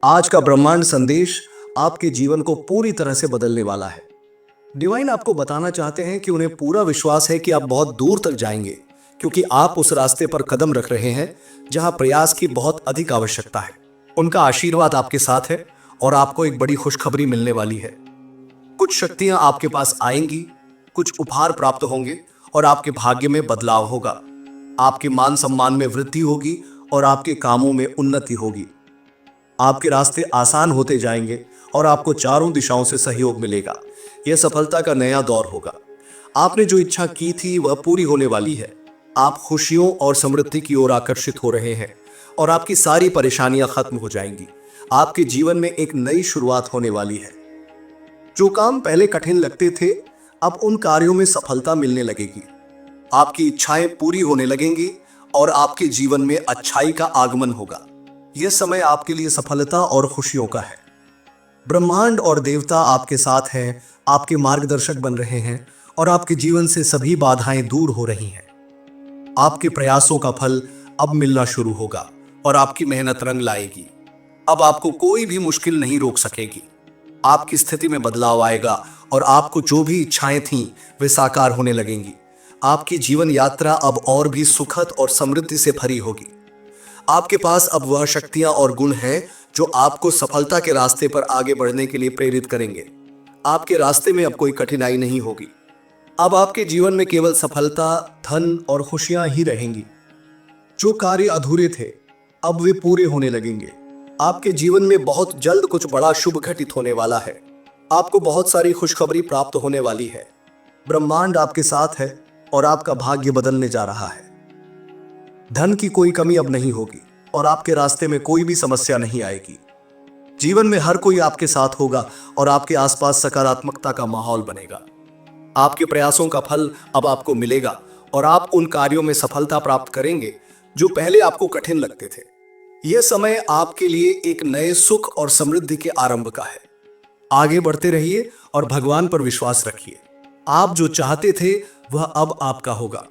आज का ब्रह्मांड संदेश आपके जीवन को पूरी तरह से बदलने वाला है। डिवाइन आपको बताना चाहते हैं कि उन्हें पूरा विश्वास है कि आप बहुत दूर तक जाएंगे, क्योंकि आप उस रास्ते पर कदम रख रहे हैं जहां प्रयास की बहुत अधिक आवश्यकता है। उनका आशीर्वाद आपके साथ है और आपको एक बड़ी खुशखबरी मिलने वाली है। कुछ शक्तियां आपके पास आएंगी, कुछ उपहार प्राप्त होंगे और आपके भाग्य में बदलाव होगा। आपके मान सम्मान में वृद्धि होगी और आपके कामों में उन्नति होगी। आपके रास्ते आसान होते जाएंगे और आपको चारों दिशाओं से सहयोग मिलेगा। यह सफलता का नया दौर होगा। आपने जो इच्छा की थी वह पूरी होने वाली है। आप खुशियों और समृद्धि की ओर आकर्षित हो रहे हैं और आपकी सारी परेशानियां खत्म हो जाएंगी। आपके जीवन में एक नई शुरुआत होने वाली है। जो काम पहले कठिन लगते थे, अब उन कार्यों में सफलता मिलने लगेगी। आपकी इच्छाएं पूरी होने लगेंगी और आपके जीवन में अच्छाई का आगमन होगा। यह समय आपके लिए सफलता और खुशियों का है। ब्रह्मांड और देवता आपके साथ हैं, आपके मार्गदर्शक बन रहे हैं और आपके जीवन से सभी बाधाएं दूर हो रही हैं। आपके प्रयासों का फल अब मिलना शुरू होगा और आपकी मेहनत रंग लाएगी। अब आपको कोई भी मुश्किल नहीं रोक सकेगी। आपकी स्थिति में बदलाव आएगा और आपको जो भी इच्छाएं थीं वे साकार होने लगेंगी। आपकी जीवन यात्रा अब और भी सुखद और समृद्धि से भरी होगी। आपके पास अब वह शक्तियां और गुण हैं जो आपको सफलता के रास्ते पर आगे बढ़ने के लिए प्रेरित करेंगे। आपके रास्ते में अब कोई कठिनाई नहीं होगी। अब आपके जीवन में केवल सफलता, धन और खुशियां ही रहेंगी। जो कार्य अधूरे थे, अब वे पूरे होने लगेंगे। आपके जीवन में बहुत जल्द कुछ बड़ा शुभ घटित होने वाला है। आपको बहुत सारी खुशखबरी प्राप्त होने वाली है। ब्रह्मांड आपके साथ है और आपका भाग्य बदलने जा रहा है। धन की कोई कमी अब नहीं होगी और आपके रास्ते में कोई भी समस्या नहीं आएगी। जीवन में हर कोई आपके साथ होगा और आपके आसपास सकारात्मकता का माहौल बनेगा। आपके प्रयासों का फल अब आपको मिलेगा और आप उन कार्यों में सफलता प्राप्त करेंगे जो पहले आपको कठिन लगते थे। यह समय आपके लिए एक नए सुख और समृद्धि के आरंभ का है। आगे बढ़ते रहिए और भगवान पर विश्वास रखिए। आप जो चाहते थे वह अब आपका होगा।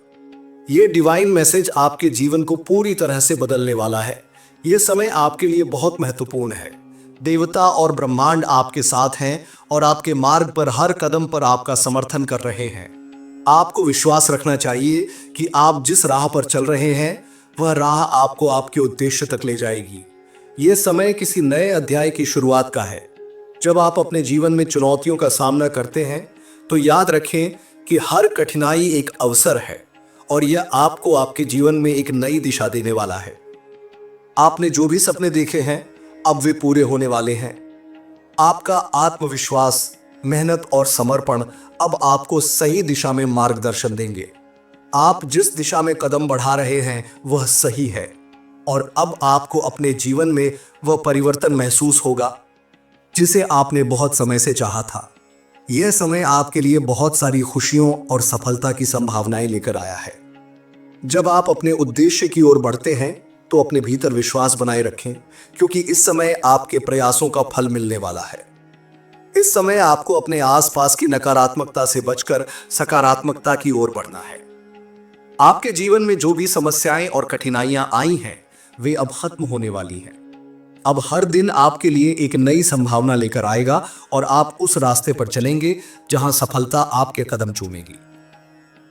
यह डिवाइन मैसेज आपके जीवन को पूरी तरह से बदलने वाला है। यह समय आपके लिए बहुत महत्वपूर्ण है। देवता और ब्रह्मांड आपके साथ हैं और आपके मार्ग पर हर कदम पर आपका समर्थन कर रहे हैं। आपको विश्वास रखना चाहिए कि आप जिस राह पर चल रहे हैं वह राह आपको आपके उद्देश्य तक ले जाएगी। यह समय किसी नए अध्याय की शुरुआत का है। जब आप अपने जीवन में चुनौतियों का सामना करते हैं तो याद रखें कि हर कठिनाई एक अवसर है और यह आपको आपके जीवन में एक नई दिशा देने वाला है। आपने जो भी सपने देखे हैं अब वे पूरे होने वाले हैं। आपका आत्मविश्वास, मेहनत और समर्पण अब आपको सही दिशा में मार्गदर्शन देंगे। आप जिस दिशा में कदम बढ़ा रहे हैं वह सही है और अब आपको अपने जीवन में वह परिवर्तन महसूस होगा जिसे आपने बहुत समय से चाहा था। यह समय आपके लिए बहुत सारी खुशियों और सफलता की संभावनाएं लेकर आया है। जब आप अपने उद्देश्य की ओर बढ़ते हैं तो अपने भीतर विश्वास बनाए रखें, क्योंकि इस समय आपके प्रयासों का फल मिलने वाला है। इस समय आपको अपने आसपास की नकारात्मकता से बचकर सकारात्मकता की ओर बढ़ना है। आपके जीवन में जो भी समस्याएं और कठिनाइयां आई हैं वे अब खत्म होने वाली हैं। अब हर दिन आपके लिए एक नई संभावना लेकर आएगा और आप उस रास्ते पर चलेंगे जहां सफलता आपके कदम चूमेगी।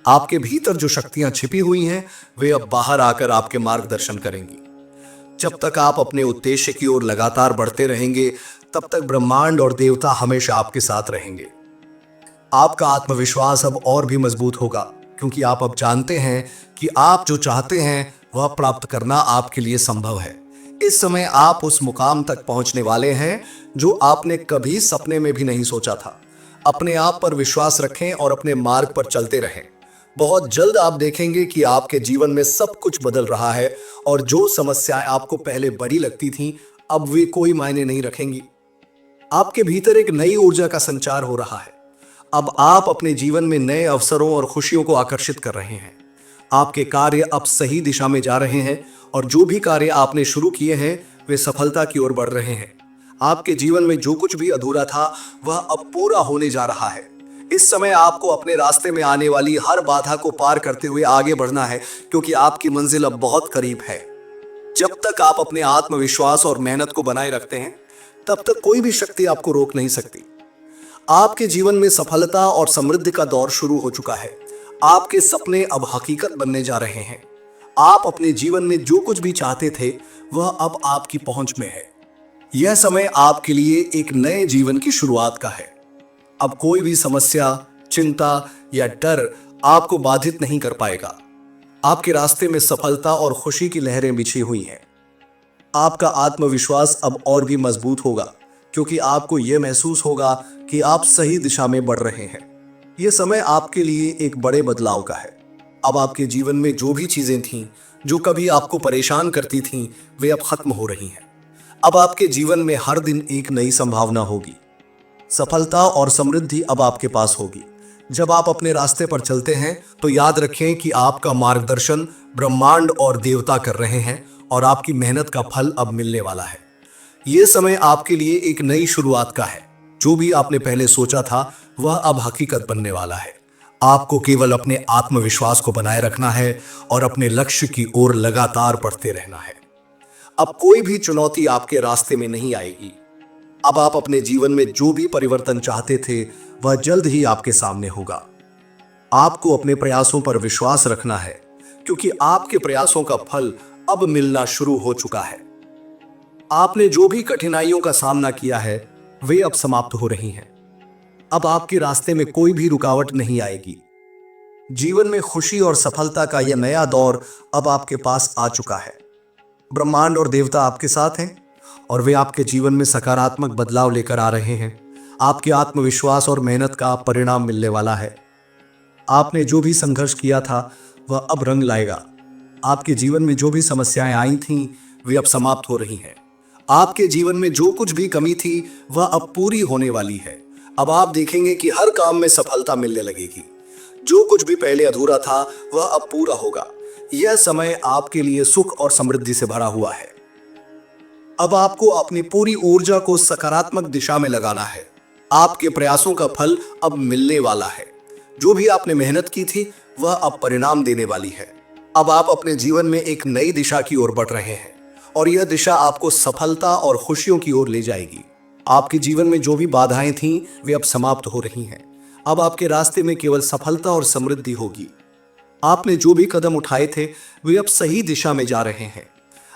आपके भीतर जो शक्तियां छिपी हुई हैं वे अब बाहर आकर आपके मार्गदर्शन करेंगी। जब तक आप अपने उद्देश्य की ओर लगातार बढ़ते रहेंगे तब तक ब्रह्मांड और देवता हमेशा आपके साथ रहेंगे। आपका आत्मविश्वास अब और भी मजबूत होगा, क्योंकि आप अब जानते हैं कि आप जो चाहते हैं वह प्राप्त करना आपके लिए संभव है। इस समय आप उस मुकाम तक पहुंचने वाले हैं जो आपने कभी सपने में भी नहीं सोचा था। अपने आप पर विश्वास रखें और अपने मार्ग पर चलते रहें। बहुत जल्द आप देखेंगे कि आपके जीवन में सब कुछ बदल रहा है और जो समस्याएं आपको पहले बड़ी लगती थीं अब वे कोई मायने नहीं रखेंगी। आपके भीतर एक नई ऊर्जा का संचार हो रहा है। अब आप अपने जीवन में नए अवसरों और खुशियों को आकर्षित कर रहे हैं। आपके कार्य अब सही दिशा में जा रहे हैं और जो भी कार्य आपने शुरू किए हैं वे सफलता की ओर बढ़ रहे हैं। आपके जीवन में जो कुछ भी अधूरा था वह अब पूरा होने जा रहा है। इस समय आपको अपने रास्ते में आने वाली हर बाधा को पार करते हुए आगे बढ़ना है, क्योंकि आपकी मंजिल अब बहुत करीब है। जब तक आप अपने आत्मविश्वास और मेहनत को बनाए रखते हैं तब तक कोई भी शक्ति आपको रोक नहीं सकती। आपके जीवन में सफलता और समृद्धि का दौर शुरू हो चुका है। आपके सपने अब हकीकत बनने जा रहे हैं। आप अपने जीवन में जो कुछ भी चाहते थे वह अब आपकी पहुंच में है। यह समय आपके लिए एक नए जीवन की शुरुआत का है। अब कोई भी समस्या, चिंता या डर आपको बाधित नहीं कर पाएगा। आपके रास्ते में सफलता और खुशी की लहरें बिछी हुई हैं। आपका आत्मविश्वास अब और भी मजबूत होगा, क्योंकि आपको यह महसूस होगा कि आप सही दिशा में बढ़ रहे हैं। यह समय आपके लिए एक बड़े बदलाव का है। अब आपके जीवन में जो भी चीजें थीं, जो कभी आपको परेशान करती थीं, वे अब खत्म हो रही हैं। अब आपके जीवन में हर दिन एक नई संभावना होगी। सफलता और समृद्धि अब आपके पास होगी। जब आप अपने रास्ते पर चलते हैं तो याद रखें कि आपका मार्गदर्शन ब्रह्मांड और देवता कर रहे हैं और आपकी मेहनत का फल अब मिलने वाला है। यह समय आपके लिए एक नई शुरुआत का है। जो भी आपने पहले सोचा था वह अब हकीकत बनने वाला है। आपको केवल अपने आत्मविश्वास को बनाए रखना है और अपने लक्ष्य की ओर लगातार बढ़ते रहना है। अब कोई भी चुनौती आपके रास्ते में नहीं आएगी। अब आप अपने जीवन में जो भी परिवर्तन चाहते थे वह जल्द ही आपके सामने होगा। आपको अपने प्रयासों पर विश्वास रखना है, क्योंकि आपके प्रयासों का फल अब मिलना शुरू हो चुका है। आपने जो भी कठिनाइयों का सामना किया है वे अब समाप्त हो रही हैं। अब आपके रास्ते में कोई भी रुकावट नहीं आएगी। जीवन में खुशी और सफलता का यह नया दौर अब आपके पास आ चुका है। ब्रह्मांड और देवता आपके साथ हैं और वे आपके जीवन में सकारात्मक बदलाव लेकर आ रहे हैं। आपके आत्मविश्वास और मेहनत का परिणाम मिलने वाला है। आपने जो भी संघर्ष किया था वह अब रंग लाएगा। आपके जीवन में जो भी समस्याएं आई थीं वे अब समाप्त हो रही हैं। आपके जीवन में जो कुछ भी कमी थी वह अब पूरी होने वाली है। अब आप देखेंगे कि हर काम में सफलता मिलने लगेगी। जो कुछ भी पहले अधूरा था वह अब पूरा होगा। यह समय आपके लिए सुख और समृद्धि से भरा हुआ है। अब आपको अपनी पूरी ऊर्जा को सकारात्मक दिशा में लगाना है। आपके प्रयासों का फल अब मिलने वाला है। जो भी आपने मेहनत की थी वह अब परिणाम देने वाली है। अब आप अपने जीवन में एक नई दिशा की ओर बढ़ रहे हैं और यह दिशा आपको सफलता और खुशियों की ओर ले जाएगी। आपके जीवन में जो भी बाधाएं थीं वे अब समाप्त हो रही हैं। अब आपके रास्ते में केवल सफलता और समृद्धि होगी। आपने जो भी कदम उठाए थे वे अब सही दिशा में जा रहे हैं।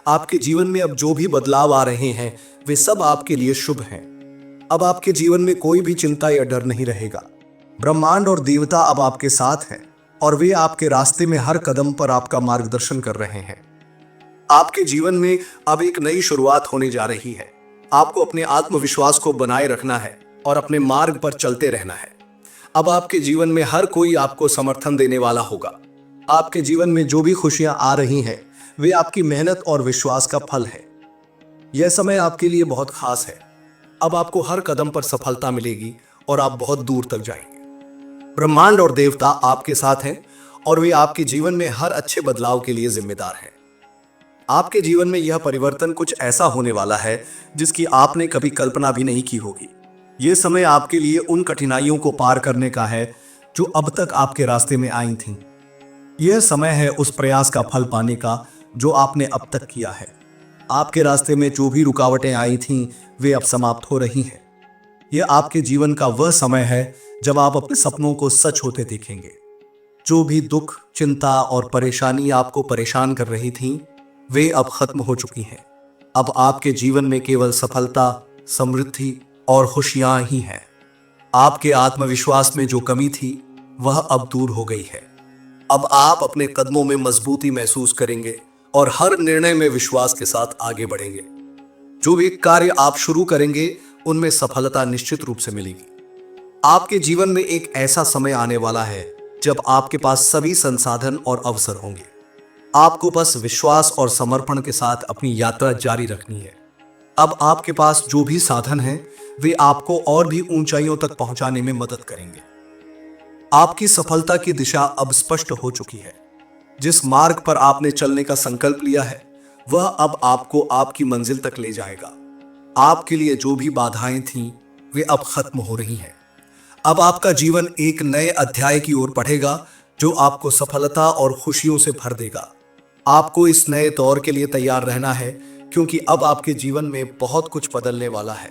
आपके जीवन में अब जो भी बदलाव आ रहे हैं वे सब आपके लिए शुभ हैं। अब आपके जीवन में कोई भी चिंता या डर नहीं रहेगा। ब्रह्मांड और देवता अब आपके साथ हैं और वे आपके रास्ते में हर कदम पर आपका मार्गदर्शन कर रहे हैं। आपके जीवन में अब एक नई शुरुआत होने जा रही है। आपको अपने आत्मविश्वास को बनाए रखना है और अपने मार्ग पर चलते रहना है। अब आपके जीवन में हर कोई आपको समर्थन देने वाला होगा। आपके जीवन में जो भी खुशियां आ रही हैं वे आपकी मेहनत और विश्वास का फल है। यह समय आपके लिए बहुत खास है। अब आपको हर कदम पर सफलता मिलेगी और आप बहुत दूर तक जाएंगे। ब्रह्मांड और देवता आपके साथ हैं और वे आपके जीवन में हर अच्छे बदलाव के लिए जिम्मेदार हैं। आपके जीवन में यह परिवर्तन कुछ ऐसा होने वाला है जिसकी आपने कभी कल्पना भी नहीं की होगी। यह समय आपके लिए उन कठिनाइयों को पार करने का है जो अब तक आपके रास्ते में आई थीं। यह समय है उस प्रयास का फल पाने का जो आपने अब तक किया है। आपके रास्ते में जो भी रुकावटें आई थीं वे अब समाप्त हो रही हैं। यह आपके जीवन का वह समय है जब आप अपने सपनों को सच होते देखेंगे। जो भी दुख, चिंता और परेशानी आपको परेशान कर रही थीं वे अब खत्म हो चुकी हैं। अब आपके जीवन में केवल सफलता, समृद्धि और खुशियां ही हैं। आपके आत्मविश्वास में जो कमी थी वह अब दूर हो गई है। अब आप अपने कदमों में मजबूती महसूस करेंगे और हर निर्णय में विश्वास के साथ आगे बढ़ेंगे। जो भी कार्य आप शुरू करेंगे उनमें सफलता निश्चित रूप से मिलेगी। आपके जीवन में एक ऐसा समय आने वाला है जब आपके पास सभी संसाधन और अवसर होंगे। आपको बस विश्वास और समर्पण के साथ अपनी यात्रा जारी रखनी है। अब आपके पास जो भी साधन हैं वे आपको और भी ऊंचाइयों तक पहुंचाने में मदद करेंगे। आपकी सफलता की दिशा अब स्पष्ट हो चुकी है। जिस मार्ग पर आपने चलने का संकल्प लिया है वह अब आपको आपकी मंजिल तक ले जाएगा। आपके लिए जो भी बाधाएं थीं वे अब खत्म हो रही हैं। अब आपका जीवन एक नए अध्याय की ओर बढ़ेगा जो आपको सफलता और खुशियों से भर देगा। आपको इस नए दौर के लिए तैयार रहना है, क्योंकि अब आपके जीवन में बहुत कुछ बदलने वाला है।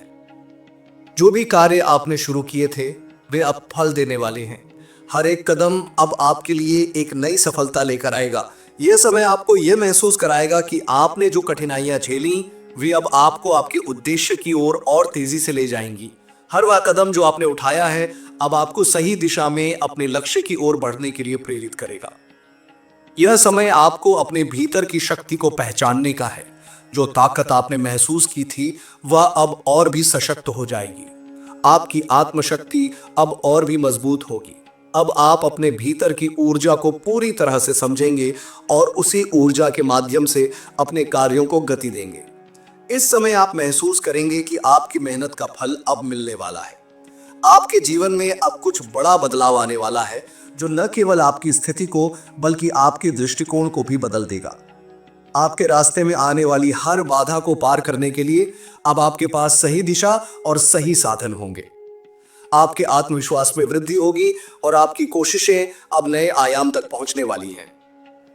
जो भी कार्य आपने शुरू किए थे वे अब फल देने वाले हैं। हर एक कदम अब आपके लिए एक नई सफलता लेकर आएगा। यह समय आपको यह महसूस कराएगा कि आपने जो कठिनाइयां झेली वे अब आपको आपके उद्देश्य की ओर और तेजी से ले जाएंगी। हर वह कदम जो आपने उठाया है अब आपको सही दिशा में अपने लक्ष्य की ओर बढ़ने के लिए प्रेरित करेगा। यह समय आपको अपने भीतर की शक्ति को पहचानने का है। जो ताकत आपने महसूस की थी वह अब और भी सशक्त हो जाएगी। आपकी आत्मशक्ति अब और भी मजबूत होगी। अब आप अपने भीतर की ऊर्जा को पूरी तरह से समझेंगे और उसी ऊर्जा के माध्यम से अपने कार्यों को गति देंगे। इस समय आप महसूस करेंगे कि आपकी मेहनत का फल अब मिलने वाला है। आपके जीवन में अब कुछ बड़ा बदलाव आने वाला है जो न केवल आपकी स्थिति को बल्कि आपके दृष्टिकोण को भी बदल देगा। आपके रास्ते में आने वाली हर बाधा को पार करने के लिए अब आपके पास सही दिशा और सही साधन होंगे। आपके आत्मविश्वास में वृद्धि होगी और आपकी कोशिशें अब नए आयाम तक पहुंचने वाली हैं।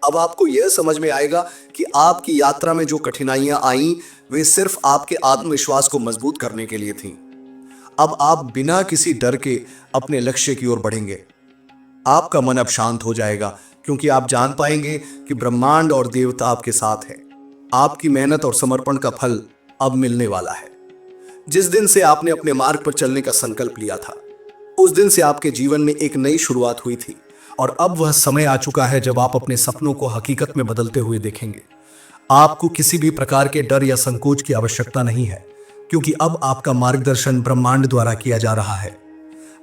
अब आपको यह समझ में आएगा कि आपकी यात्रा में जो कठिनाइयां आईं वे सिर्फ आपके आत्मविश्वास को मजबूत करने के लिए थीं। अब आप बिना किसी डर के अपने लक्ष्य की ओर बढ़ेंगे। आपका मन अब शांत हो जाएगा क्योंकि आप जान पाएंगे कि ब्रह्मांड और देवता आपके साथ है। आपकी मेहनत और समर्पण का फल अब मिलने वाला है। जिस दिन से आपने अपने मार्ग पर चलने का संकल्प लिया था उस दिन से आपके जीवन में एक नई शुरुआत हुई थी और अब वह समय आ चुका है जब आप अपने सपनों को हकीकत में बदलते हुए देखेंगे। आपको किसी भी प्रकार के डर या संकोच की आवश्यकता नहीं है क्योंकि अब आपका मार्गदर्शन ब्रह्मांड द्वारा किया जा रहा है।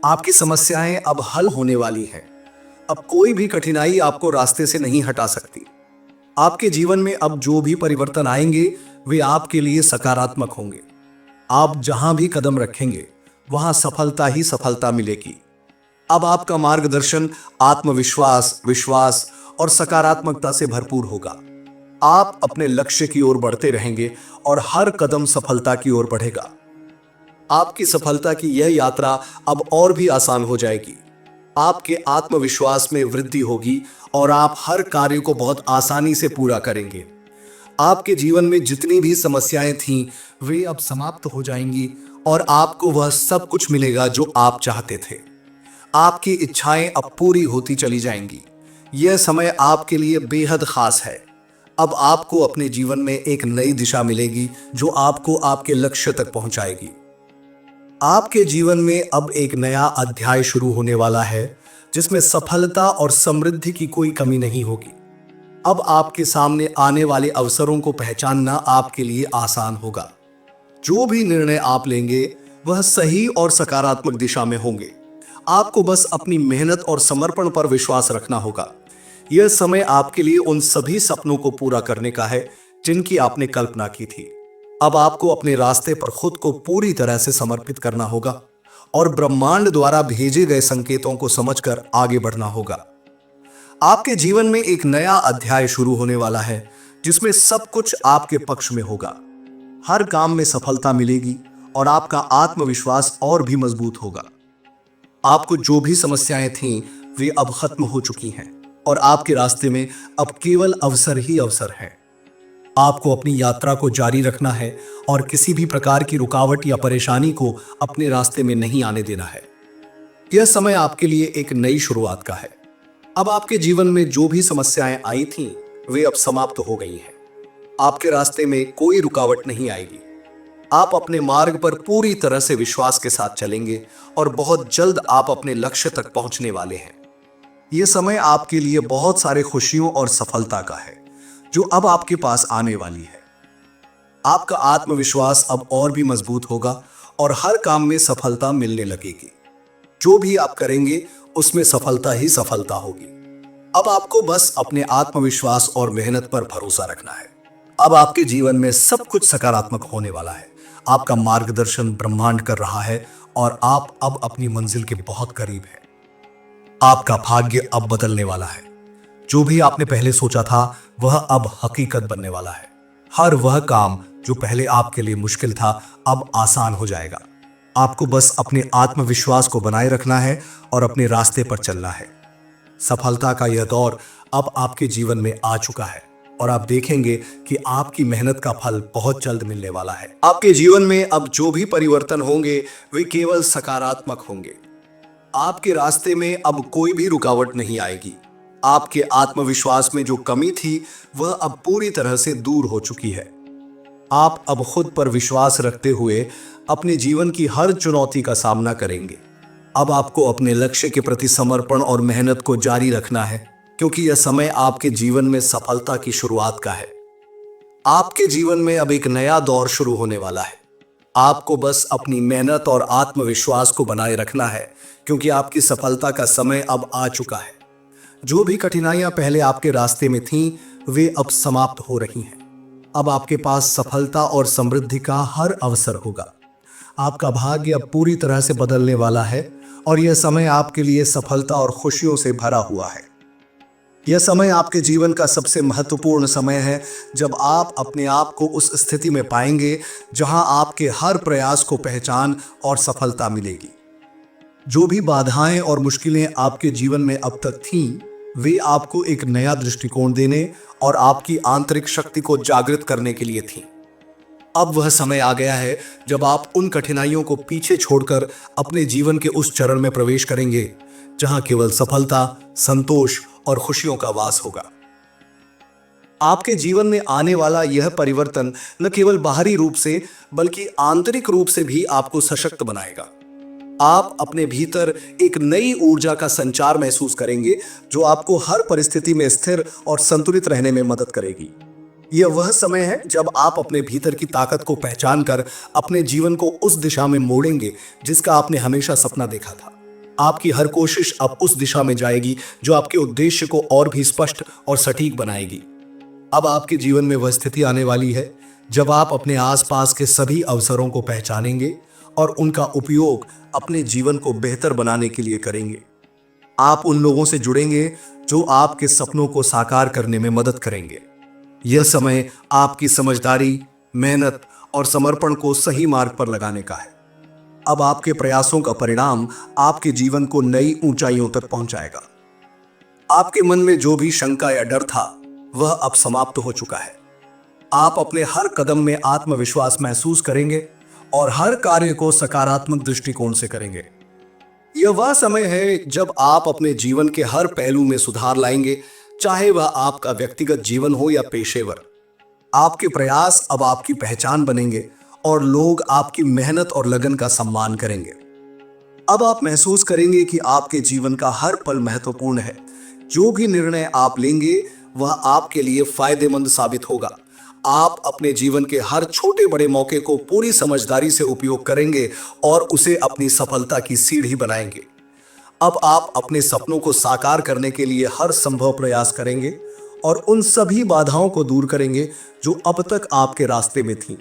आपकी समस्याएं अब हल होने वाली हैं। अब कोई भी कठिनाई आपको रास्ते से नहीं हटा सकती। आपके जीवन में अब जो भी परिवर्तन आएंगे वे आपके लिए सकारात्मक होंगे। आप जहां भी कदम रखेंगे वहां सफलता ही सफलता मिलेगी। अब आपका मार्गदर्शन आत्मविश्वास, विश्वास और सकारात्मकता से भरपूर होगा। आप अपने लक्ष्य की ओर बढ़ते रहेंगे और हर कदम सफलता की ओर बढ़ेगा। आपकी सफलता की यह यात्रा अब और भी आसान हो जाएगी। आपके आत्मविश्वास में वृद्धि होगी और आप हर कार्य को बहुत आसानी से पूरा करेंगे। आपके जीवन में जितनी भी समस्याएं थीं वे अब समाप्त हो जाएंगी और आपको वह सब कुछ मिलेगा जो आप चाहते थे। आपकी इच्छाएं अब पूरी होती चली जाएंगी। यह समय आपके लिए बेहद खास है। अब आपको अपने जीवन में एक नई दिशा मिलेगी जो आपको आपके लक्ष्य तक पहुंचाएगी। आपके जीवन में अब एक नया अध्याय शुरू होने वाला है जिसमें सफलता और समृद्धि की कोई कमी नहीं होगी। अब आपके सामने आने वाले अवसरों को पहचानना आपके लिए आसान होगा। जो भी निर्णय आप लेंगे वह सही और सकारात्मक दिशा में होंगे। आपको बस अपनी मेहनत और समर्पण पर विश्वास रखना होगा। यह समय आपके लिए उन सभी सपनों को पूरा करने का है जिनकी आपने कल्पना की थी। अब आपको अपने रास्ते पर खुद को पूरी तरह से समर्पित करना होगा और ब्रह्मांड द्वारा भेजे गए संकेतों को समझकर आगे बढ़ना होगा। आपके जीवन में एक नया अध्याय शुरू होने वाला है जिसमें सब कुछ आपके पक्ष में होगा। हर काम में सफलता मिलेगी और आपका आत्मविश्वास और भी मजबूत होगा। आपको जो भी समस्याएं थीं वे अब खत्म हो चुकी हैं और आपके रास्ते में अब केवल अवसर ही अवसर है। आपको अपनी यात्रा को जारी रखना है और किसी भी प्रकार की रुकावट या परेशानी को अपने रास्ते में नहीं आने देना है। यह समय आपके लिए एक नई शुरुआत का है। अब आपके जीवन में जो भी समस्याएं आई थीं वे अब समाप्त हो गई हैं। आपके रास्ते में कोई रुकावट नहीं आएगी। आप अपने मार्ग पर पूरी तरह से विश्वास के साथ चलेंगे और बहुत जल्द आप अपने लक्ष्य तक पहुंचने वाले हैं। यह समय आपके लिए बहुत सारे खुशियों और सफलता का है जो अब आपके पास आने वाली है। आपका आत्मविश्वास अब और भी मजबूत होगा और हर काम में सफलता मिलने लगेगी। जो भी आप करेंगे उसमें सफलता ही सफलता होगी। अब आपको बस अपने आत्मविश्वास और मेहनत पर भरोसा रखना है। अब आपके जीवन में सब कुछ सकारात्मक होने वाला है। आपका मार्गदर्शन ब्रह्मांड कर रहा है और आप अब अपनी मंजिल के बहुत करीब हैं। आपका भाग्य अब बदलने वाला है। जो भी आपने पहले सोचा था वह अब हकीकत बनने वाला है। हर वह काम जो पहले आपके लिए मुश्किल था अब आसान हो जाएगा। आपको बस अपने आत्मविश्वास को बनाए रखना है और अपने रास्ते पर चलना है। सफलता का यह दौर अब आपके जीवन में आ चुका है। और आप देखेंगे कि आपकी मेहनत का फल बहुत जल्द मिलने वाला है। आपके जीवन में अब जो भी परिवर्तन होंगे वे केवल सकारात्मक होंगे। आपके रास्ते में अब कोई भी रुकावट नहीं आएगी। आपके आत्मविश्वास में जो कमी थी वह अब पूरी तरह से दूर हो चुकी है। आप अब खुद पर विश्वास रखते हुए अपने जीवन की हर चुनौती का सामना करेंगे। अब आपको अपने लक्ष्य के प्रति समर्पण और मेहनत को जारी रखना है, क्योंकि यह समय आपके जीवन में सफलता की शुरुआत का है। आपके जीवन में अब एक नया दौर शुरू होने वाला है। आपको बस अपनी मेहनत और आत्मविश्वास को बनाए रखना है, क्योंकि आपकी सफलता का समय अब आ चुका है। जो भी कठिनाइयां पहले आपके रास्ते में थीं, वे अब समाप्त हो रही हैं। अब आपके पास सफलता और समृद्धि का हर अवसर होगा। आपका भाग्य अब पूरी तरह से बदलने वाला है और यह समय आपके लिए सफलता और खुशियों से भरा हुआ है। यह समय आपके जीवन का सबसे महत्वपूर्ण समय है, जब आप अपने आप को उस स्थिति में पाएंगे जहां आपके हर प्रयास को पहचान और सफलता मिलेगी। जो भी बाधाएं और मुश्किलें आपके जीवन में अब तक थीं, वे आपको एक नया दृष्टिकोण देने और आपकी आंतरिक शक्ति को जागृत करने के लिए थीं। अब वह समय आ गया है जब आप उन कठिनाइयों को पीछे छोड़कर अपने जीवन के उस चरण में प्रवेश करेंगे जहां केवल सफलता, संतोष और खुशियों का वास होगा। आपके जीवन में आने वाला यह परिवर्तन न केवल बाहरी रूप से बल्कि आंतरिक रूप से भी आपको सशक्त बनाएगा। आप अपने भीतर एक नई ऊर्जा का संचार महसूस करेंगे, जो आपको हर परिस्थिति में स्थिर और संतुलित रहने में मदद करेगी। यह वह समय है जब आप अपने भीतर की ताकत को पहचान कर अपने जीवन को उस दिशा में मोड़ेंगे जिसका आपने हमेशा सपना देखा था। आपकी हर कोशिश अब उस दिशा में जाएगी जो आपके उद्देश्य को और भी स्पष्ट और सटीक बनाएगी। अब आपके जीवन में वह स्थिति आने वाली है जब आप अपने आसपास के सभी अवसरों को पहचानेंगे और उनका उपयोग अपने जीवन को बेहतर बनाने के लिए करेंगे। आप उन लोगों से जुड़ेंगे जो आपके सपनों को साकार करने में मदद करेंगे। यह समय आपकी समझदारी, मेहनत और समर्पण को सही मार्ग पर लगाने का है। अब आपके प्रयासों का परिणाम आपके जीवन को नई ऊंचाइयों तक पहुंचाएगा। आपके मन में जो भी शंका या डर था, वह अब समाप्त हो चुका है। आप अपने हर कदम में आत्मविश्वास महसूस करेंगे और हर कार्य को सकारात्मक दृष्टिकोण से करेंगे। यह वह समय है जब आप अपने जीवन के हर पहलू में सुधार लाएंगे, चाहे वह आपका व्यक्तिगत जीवन हो या पेशेवर। आपके प्रयास अब आपकी पहचान बनेंगे और लोग आपकी मेहनत और लगन का सम्मान करेंगे। अब आप महसूस करेंगे कि आपके जीवन का हर पल महत्वपूर्ण है। जो भी निर्णय आप लेंगे वह आपके लिए फायदेमंद साबित होगा। आप अपने जीवन के हर छोटे बड़े मौके को पूरी समझदारी से उपयोग करेंगे और उसे अपनी सफलता की सीढ़ी बनाएंगे। अब आप अपने सपनों को साकार करने के लिए हर संभव प्रयास करेंगे और उन सभी बाधाओं को दूर करेंगे जो अब तक आपके रास्ते में थीं।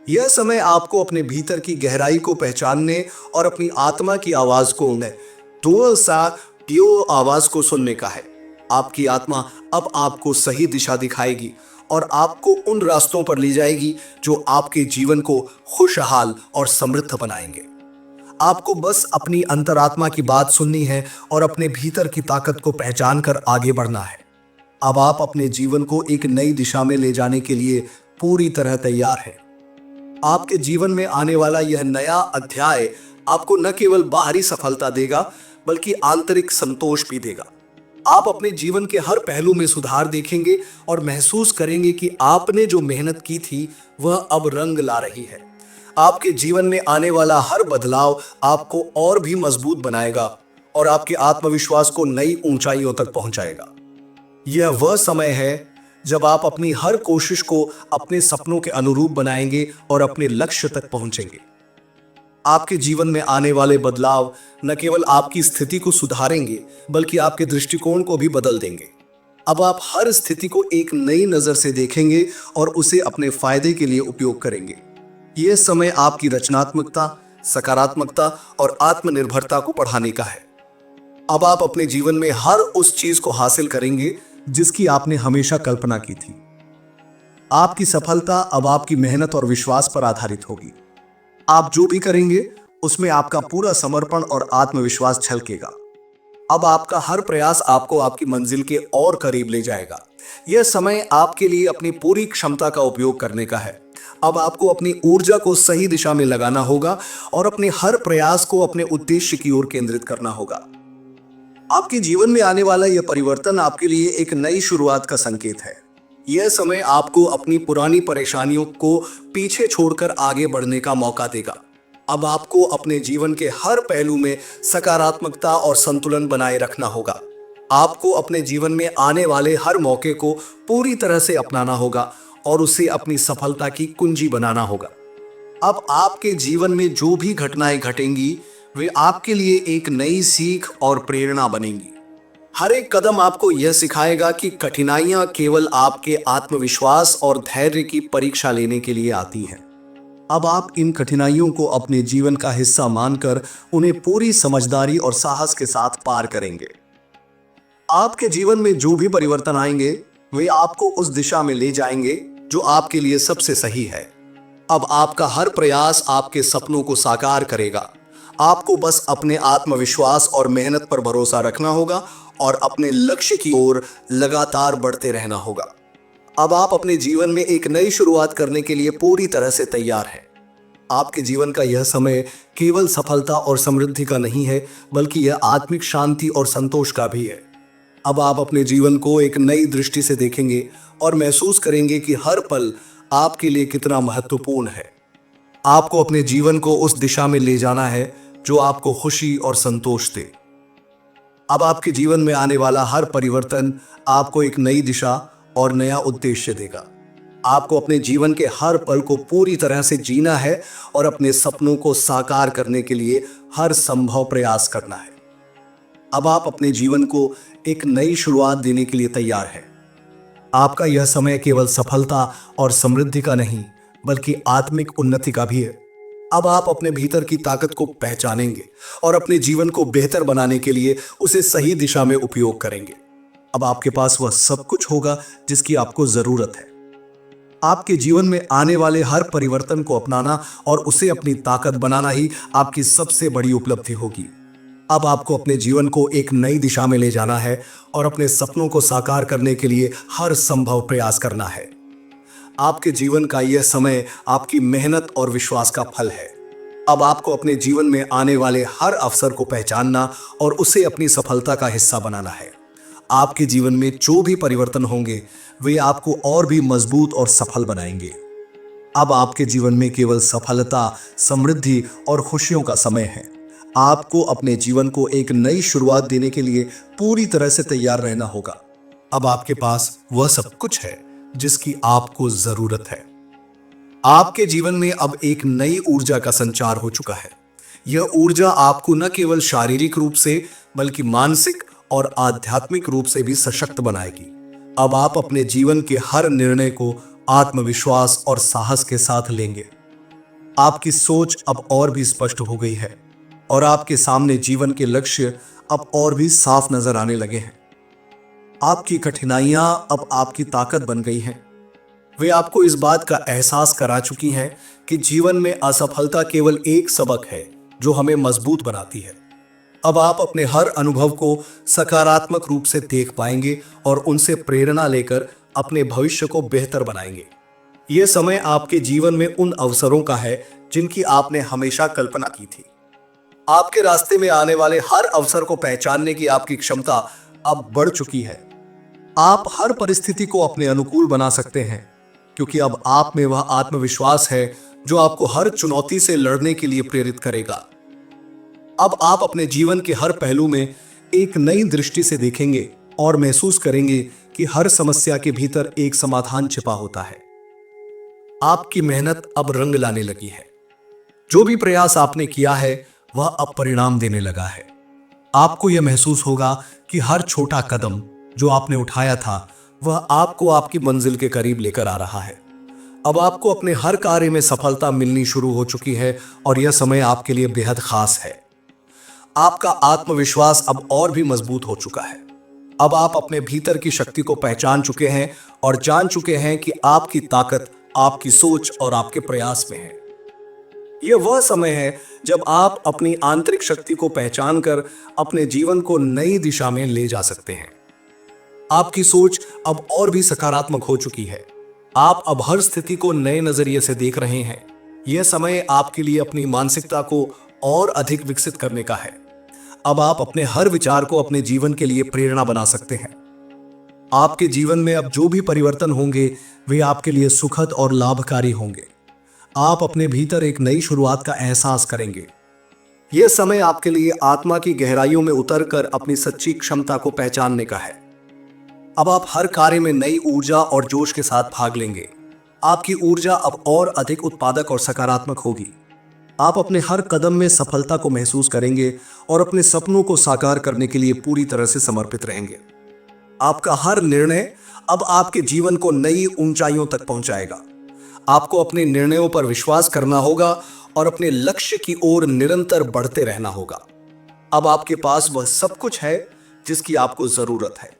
यह समय आपको अपने भीतर की गहराई को पहचानने और अपनी आत्मा की आवाज को आवाज को सुनने का है। आपकी आत्मा अब आपको सही दिशा दिखाएगी और आपको उन रास्तों पर ले जाएगी जो आपके जीवन को खुशहाल और समृद्ध बनाएंगे। आपको बस अपनी अंतरात्मा की बात सुननी है और अपने भीतर की ताकत को पहचान कर आगे बढ़ना है। अब आप अपने जीवन को एक नई दिशा में ले जाने के लिए पूरी तरह तैयार हैं। आपके जीवन में आने वाला यह नया अध्याय आपको न केवल बाहरी सफलता देगा बल्कि आंतरिक संतोष भी देगा। आप अपने जीवन के हर पहलू में सुधार देखेंगे और महसूस करेंगे कि आपने जो मेहनत की थी वह अब रंग ला रही है। आपके जीवन में आने वाला हर बदलाव आपको और भी मजबूत बनाएगा और आपके आत्मविश्वास को नई ऊंचाइयों तक पहुंचाएगा। यह वह समय है जब आप अपनी हर कोशिश को अपने सपनों के अनुरूप बनाएंगे और अपने लक्ष्य तक पहुंचेंगे। आपके जीवन में आने वाले बदलाव न केवल आपकी स्थिति को सुधारेंगे बल्कि आपके दृष्टिकोण को भी बदल देंगे। अब आप हर स्थिति को एक नई नजर से देखेंगे और उसे अपने फायदे के लिए उपयोग करेंगे। यह समय आपकी रचनात्मकता, सकारात्मकता और आत्मनिर्भरता को बढ़ाने का है। अब आप अपने जीवन में हर उस चीज को हासिल करेंगे जिसकी आपने हमेशा कल्पना की थी। आपकी सफलता अब आपकी मेहनत और विश्वास पर आधारित होगी। आप जो भी करेंगे उसमें आपका पूरा समर्पण और आत्मविश्वास झलकेगा। अब आपका हर प्रयास आपको आपकी मंजिल के और करीब ले जाएगा। यह समय आपके लिए अपनी पूरी क्षमता का उपयोग करने का है। अब आपको अपनी ऊर्जा को सही दिशा में लगाना होगा और अपने हर प्रयास को अपने उद्देश्य की ओर केंद्रित करना होगा। आपके जीवन में आने वाला यह परिवर्तन आपके लिए एक नई शुरुआत का संकेत है। यह समय आपको अपनी पुरानी परेशानियों को पीछे छोड़कर आगे बढ़ने का मौका देगा। अब आपको अपने जीवन के हर पहलू में सकारात्मकता और संतुलन बनाए रखना होगा। आपको अपने जीवन में आने वाले हर मौके को पूरी तरह से अपनाना होगा और उसे अपनी सफलता की कुंजी बनाना होगा। अब आपके जीवन में जो भी घटनाएं घटेंगी वे आपके लिए एक नई सीख और प्रेरणा बनेंगी। हर एक कदम आपको यह सिखाएगा कि कठिनाइयां केवल आपके आत्मविश्वास और धैर्य की परीक्षा लेने के लिए आती हैं। अब आप इन कठिनाइयों को अपने जीवन का हिस्सा मानकर उन्हें पूरी समझदारी और साहस के साथ पार करेंगे। आपके जीवन में जो भी परिवर्तन आएंगे वे आपको उस दिशा में ले जाएंगे जो आपके लिए सबसे सही है। अब आपका हर प्रयास आपके सपनों को साकार करेगा। आपको बस अपने आत्मविश्वास और मेहनत पर भरोसा रखना होगा और अपने लक्ष्य की ओर लगातार बढ़ते रहना होगा। अब आप अपने जीवन में एक नई शुरुआत करने के लिए पूरी तरह से तैयार हैं। आपके जीवन का यह समय केवल सफलता और समृद्धि का नहीं है, बल्कि यह आत्मिक शांति और संतोष का भी है। अब आप अपने जीवन को एक नई दृष्टि से देखेंगे और महसूस करेंगे कि हर पल आपके लिए कितना महत्वपूर्ण है। आपको अपने जीवन को उस दिशा में ले जाना है जो आपको खुशी और संतोष दे। अब आपके जीवन में आने वाला हर परिवर्तन आपको एक नई दिशा और नया उद्देश्य देगा। आपको अपने जीवन के हर पल को पूरी तरह से जीना है और अपने सपनों को साकार करने के लिए हर संभव प्रयास करना है। अब आप अपने जीवन को एक नई शुरुआत देने के लिए तैयार हैं। आपका यह समय केवल सफलता और समृद्धि का नहीं, बल्कि आत्मिक उन्नति का भी है। अब आप अपने भीतर की ताकत को पहचानेंगे और अपने जीवन को बेहतर बनाने के लिए उसे सही दिशा में उपयोग करेंगे। अब आपके पास वह सब कुछ होगा जिसकी आपको जरूरत है। आपके जीवन में आने वाले हर परिवर्तन को अपनाना और उसे अपनी ताकत बनाना ही आपकी सबसे बड़ी उपलब्धि होगी। अब आपको अपने जीवन को एक नई दिशा में ले जाना है और अपने सपनों को साकार करने के लिए हर संभव प्रयास करना है। आपके जीवन का यह समय आपकी मेहनत और विश्वास का फल है। अब आपको अपने जीवन में आने वाले हर अवसर को पहचानना और उसे अपनी सफलता का हिस्सा बनाना है। आपके जीवन में जो भी परिवर्तन होंगे वे आपको और भी मजबूत और सफल बनाएंगे। अब आपके जीवन में केवल सफलता, समृद्धि और खुशियों का समय है। आपको अपने जीवन को एक नई शुरुआत देने के लिए पूरी तरह से तैयार रहना होगा। अब आपके पास वह सब कुछ है जिसकी आपको जरूरत है। आपके जीवन में अब एक नई ऊर्जा का संचार हो चुका है। यह ऊर्जा आपको न केवल शारीरिक रूप से बल्कि मानसिक और आध्यात्मिक रूप से भी सशक्त बनाएगी। अब आप अपने जीवन के हर निर्णय को आत्मविश्वास और साहस के साथ लेंगे। आपकी सोच अब और भी स्पष्ट हो गई है और आपके सामने जीवन के लक्ष्य अब और भी साफ नजर आने लगे हैं। आपकी कठिनाइयां अब आपकी ताकत बन गई हैं। वे आपको इस बात का एहसास करा चुकी हैं कि जीवन में असफलता केवल एक सबक है जो हमें मजबूत बनाती है। अब आप अपने हर अनुभव को सकारात्मक रूप से देख पाएंगे और उनसे प्रेरणा लेकर अपने भविष्य को बेहतर बनाएंगे। यह समय आपके जीवन में उन अवसरों का है जिनकी आपने हमेशा कल्पना की थी। आपके रास्ते में आने वाले हर अवसर को पहचानने की आपकी क्षमता अब बढ़ चुकी है। आप हर परिस्थिति को अपने अनुकूल बना सकते हैं क्योंकि अब आप में वह आत्मविश्वास है जो आपको हर चुनौती से लड़ने के लिए प्रेरित करेगा। अब आप अपने जीवन के हर पहलू में एक नई दृष्टि से देखेंगे और महसूस करेंगे कि हर समस्या के भीतर एक समाधान छिपा होता है। आपकी मेहनत अब रंग लाने लगी है। जो भी प्रयास आपने किया है वह अब परिणाम देने लगा है। आपको यह महसूस होगा कि हर छोटा कदम जो आपने उठाया था वह आपको आपकी मंजिल के करीब लेकर आ रहा है। अब आपको अपने हर कार्य में सफलता मिलनी शुरू हो चुकी है और यह समय आपके लिए बेहद खास है। आपका आत्मविश्वास अब और भी मजबूत हो चुका है। अब आप अपने भीतर की शक्ति को पहचान चुके हैं और जान चुके हैं कि आपकी ताकत आपकी सोच और आपके प्रयास में है। यह वह समय है जब आप अपनी आंतरिक शक्ति को पहचान कर अपने जीवन को नई दिशा में ले जा सकते हैं। आपकी सोच अब और भी सकारात्मक हो चुकी है। आप अब हर स्थिति को नए नजरिए से देख रहे हैं। यह समय आपके लिए अपनी मानसिकता को और अधिक विकसित करने का है। अब आप अपने हर विचार को अपने जीवन के लिए प्रेरणा बना सकते हैं। आपके जीवन में अब जो भी परिवर्तन होंगे वे आपके लिए सुखद और लाभकारी होंगे। आप अपने भीतर एक नई शुरुआत का एहसास करेंगे। यह समय आपके लिए आत्मा की गहराइयों में उतरकर अपनी सच्ची क्षमता को पहचानने का है। अब आप हर कार्य में नई ऊर्जा और जोश के साथ भाग लेंगे। आपकी ऊर्जा अब और अधिक उत्पादक और सकारात्मक होगी। आप अपने हर कदम में सफलता को महसूस करेंगे और अपने सपनों को साकार करने के लिए पूरी तरह से समर्पित रहेंगे। आपका हर निर्णय अब आपके जीवन को नई ऊंचाइयों तक पहुंचाएगा। आपको अपने निर्णयों पर विश्वास करना होगा और अपने लक्ष्य की ओर निरंतर बढ़ते रहना होगा। अब आपके पास वह सब कुछ है जिसकी आपको जरूरत है।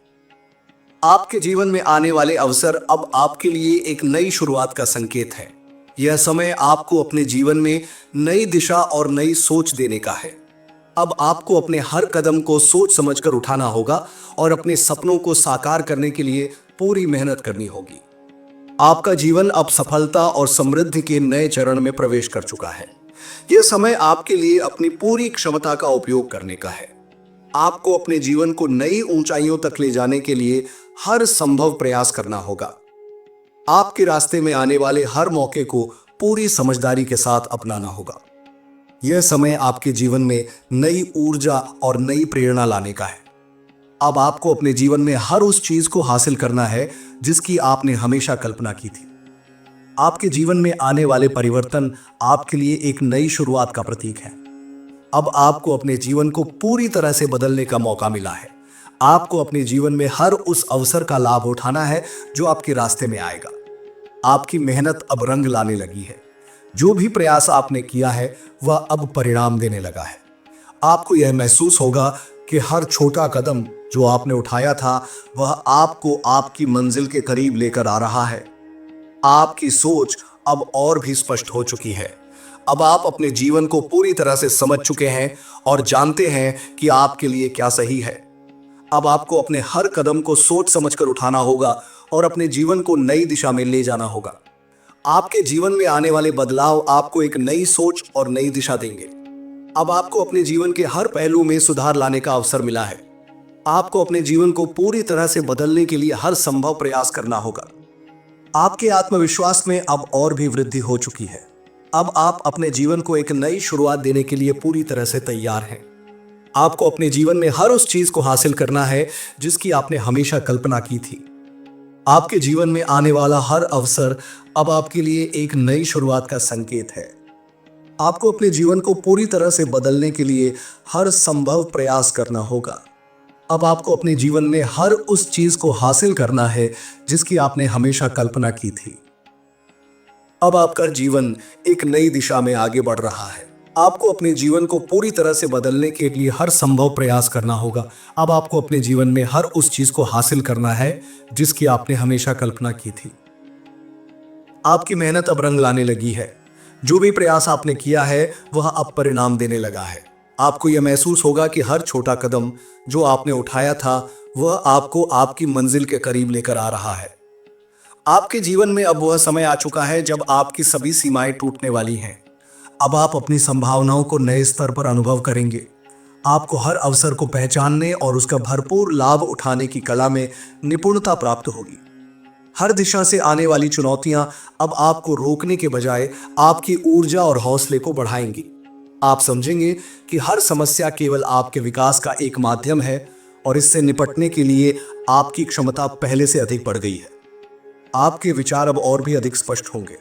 आपके जीवन में आने वाले अवसर अब आपके लिए एक नई शुरुआत का संकेत है। यह समय आपको अपने जीवन में नई दिशा और नई सोच देने का है। अब आपको अपने हर कदम को सोच समझकर उठाना होगा और अपने सपनों को साकार करने के लिए पूरी मेहनत करनी होगी। आपका जीवन अब सफलता और समृद्धि के नए चरण में प्रवेश कर चुका है। यह समय आपके लिए अपनी पूरी क्षमता का उपयोग करने का है। आपको अपने जीवन को नई ऊंचाइयों तक ले जाने के लिए हर संभव प्रयास करना होगा। आपके रास्ते में आने वाले हर मौके को पूरी समझदारी के साथ अपनाना होगा। यह समय आपके जीवन में नई ऊर्जा और नई प्रेरणा लाने का है। अब आपको अपने जीवन में हर उस चीज को हासिल करना है जिसकी आपने हमेशा कल्पना की थी। आपके जीवन में आने वाले परिवर्तन आपके लिए एक नई शुरुआत का प्रतीक है। अब आपको अपने जीवन को पूरी तरह से बदलने का मौका मिला है। आपको अपने जीवन में हर उस अवसर का लाभ उठाना है जो आपके रास्ते में आएगा। आपकी मेहनत अब रंग लाने लगी है। जो भी प्रयास आपने किया है वह अब परिणाम देने लगा है। आपको यह महसूस होगा कि हर छोटा कदम जो आपने उठाया था वह आपको आपकी मंजिल के करीब लेकर आ रहा है। आपकी सोच अब और भी स्पष्ट हो चुकी है। अब आप अपने जीवन को पूरी तरह से समझ चुके हैं और जानते हैं कि आपके लिए क्या सही है। अब आपको अपने हर कदम को सोच समझकर उठाना होगा और अपने जीवन को नई दिशा में ले जाना होगा। आपके जीवन में आने वाले बदलाव आपको एक नई सोच और नई दिशा देंगे। अब आपको अपने जीवन के हर पहलू में सुधार लाने का अवसर मिला है। आपको अपने जीवन को पूरी तरह से बदलने के लिए हर संभव प्रयास करना होगा। आपके आत्मविश्वास में अब और भी वृद्धि हो चुकी है। अब आप अपने जीवन को एक नई शुरुआत देने के लिए पूरी तरह से तैयार हैं। आपको अपने जीवन में हर उस चीज को हासिल करना है जिसकी आपने हमेशा कल्पना की थी। आपके जीवन में आने वाला हर अवसर अब आपके लिए एक नई शुरुआत का संकेत है। आपको अपने जीवन को पूरी तरह से बदलने के लिए हर संभव प्रयास करना होगा। अब आपको अपने जीवन में हर उस चीज को हासिल करना है जिसकी आपने हमेशा कल्पना की थी। अब आपका जीवन एक नई दिशा में आगे बढ़ रहा है। आपको अपने जीवन को पूरी तरह से बदलने के लिए हर संभव प्रयास करना होगा। अब आपको अपने जीवन में हर उस चीज को हासिल करना है जिसकी आपने हमेशा कल्पना की थी। आपकी मेहनत अब रंग लाने लगी है। जो भी प्रयास आपने किया है वह अब परिणाम देने लगा है। आपको यह महसूस होगा कि हर छोटा कदम जो आपने उठाया था वह आपको आपकी मंजिल के करीब लेकर आ रहा है। आपके जीवन में अब वह समय आ चुका है जब आपकी सभी सीमाएं टूटने वाली हैं। अब आप अपनी संभावनाओं को नए स्तर पर अनुभव करेंगे। आपको हर अवसर को पहचानने और उसका भरपूर लाभ उठाने की कला में निपुणता प्राप्त होगी। हर दिशा से आने वाली चुनौतियां अब आपको रोकने के बजाय आपकी ऊर्जा और हौसले को बढ़ाएंगी। आप समझेंगे कि हर समस्या केवल आपके विकास का एक माध्यम है और इससे निपटने के लिए आपकी क्षमता पहले से अधिक बढ़ गई है। आपके विचार अब और भी अधिक स्पष्ट होंगे।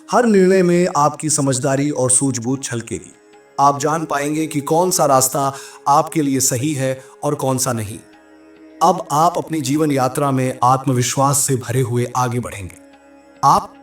हर निर्णय में आपकी समझदारी और सूझबूझ छलकेगी। आप जान पाएंगे कि कौन सा रास्ता आपके लिए सही है और कौन सा नहीं। अब आप अपनी जीवन यात्रा में आत्मविश्वास से भरे हुए आगे बढ़ेंगे। आप